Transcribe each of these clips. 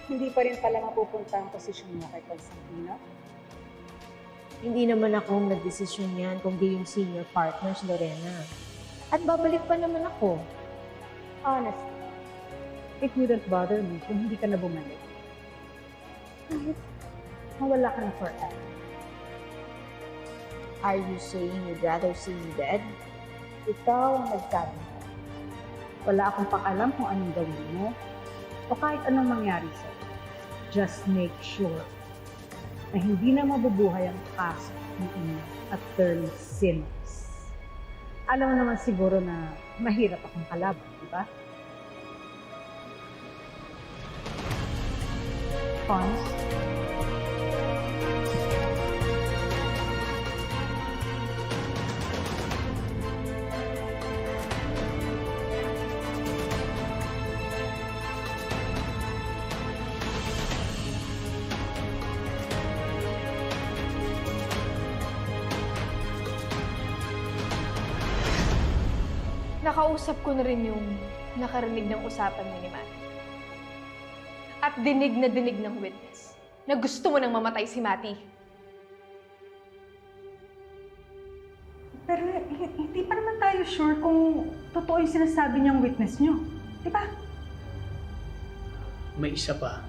Hindi pa rin pala mapupunta ang posisyon mo kay Constantino? Hindi naman ako ang nagdesisyon yan, kundi yung senior partner si Lorena. At babalik pa naman ako. Honestly, it wouldn't bother me kung hindi ka na bumalik. Kahit mawala ka na forever. Are you saying you'd rather see me dead? Ikaw ang nagsabi mo. Wala akong pakialam kung anong gawin mo o kahit anong mangyari sa'yo. Just make sure na hindi na mabubuhay ang kaso ni Attorney Simmons. Alam mo naman siguro na mahirap akong kalaban, di ba? Cons? Nakausap ko na rin yung nakarinig ng usapan niya ni Mati. At dinig na dinig ng witness na gusto mo nang mamatay si Mati. Pero hindi pa naman tayo sure kung totoo yung sinasabi niyang witness niyo. Di ba? May isa pa.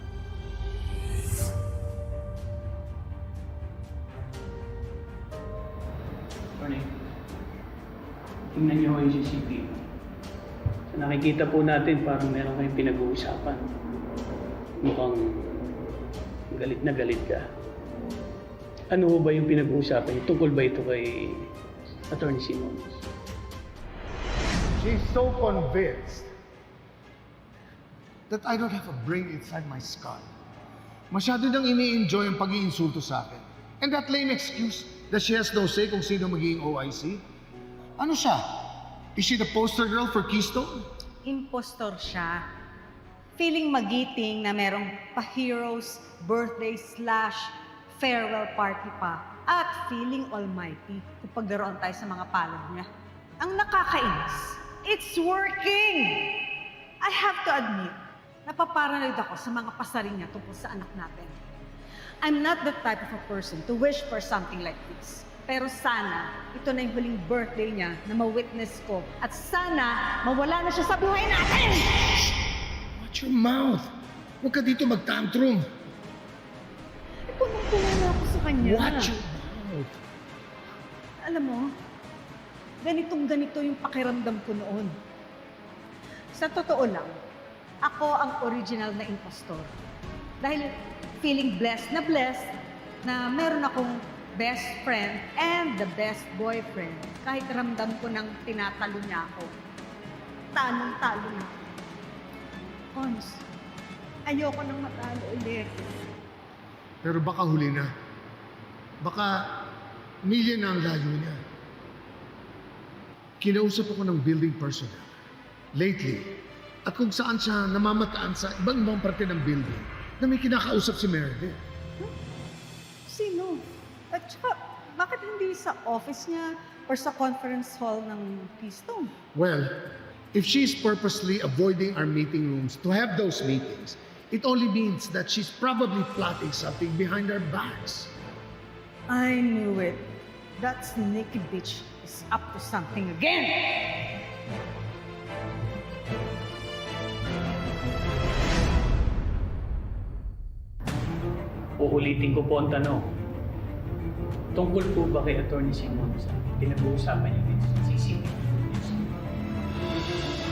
Attorney, tingnan niyo yung CCTV. So, nakikita po natin parang meron kayong pinag-uusapan. Mukhang galit na galit ka. Ano ho ba yung pinag-uusapan? Tungkol ba ito kay Attorney Simmons? She's so convinced that I don't have a brain inside my skull. Masyado nang ini-enjoy ang pag-iinsulto sa akin. And that lame excuse that she has no say kung sino magiging OIC. Ano siya? Is she the poster girl for Keystone? Impostor siya. Feeling magiting na merong pa-hero's birthday / farewell party pa. At feeling almighty kung pagdaroon tayo sa mga palad niya. Ang nakakainis, it's working! I have to admit, napaparanoid ako sa mga pasaring niya tungkol sa anak natin. I'm not the type of a person to wish for something like this. Pero sana, ito na yung huling birthday niya na ma-witness ko. At sana, mawala na siya sa buhay natin! Watch your mouth! Huwag ka dito mag-tantrum! Punong-puno ako sa kanya. Watch your mouth! Alam mo, ganitong-ganito yung pakiramdam ko noon. Sa totoo lang, ako ang original na impostor. Dahil feeling blessed na meron akong best friend and the best boyfriend. Kahit ramdam ko nang tinatalo niya ako. Talong-talo na ako. Cons, ayoko nang matalo ulit. Pero baka huli na. Baka milya na ang layo niya. Kinausap ako ng building personnel lately at kung saan siya namamataan sa ibang parte ng building na may kinakausap si Meredith. Sino? At saka, bakit hindi sa office niya or sa conference hall ng Keystone? Well, if she's purposely avoiding our meeting rooms to have those meetings, it only means that she's probably plotting something behind our backs. I knew it. That sneaky bitch is up to something again! Uulitin ko po ang tanong. Tungkol po ba kay Attorney Simmons? Pinag-uusapan niyo din sa CCTV?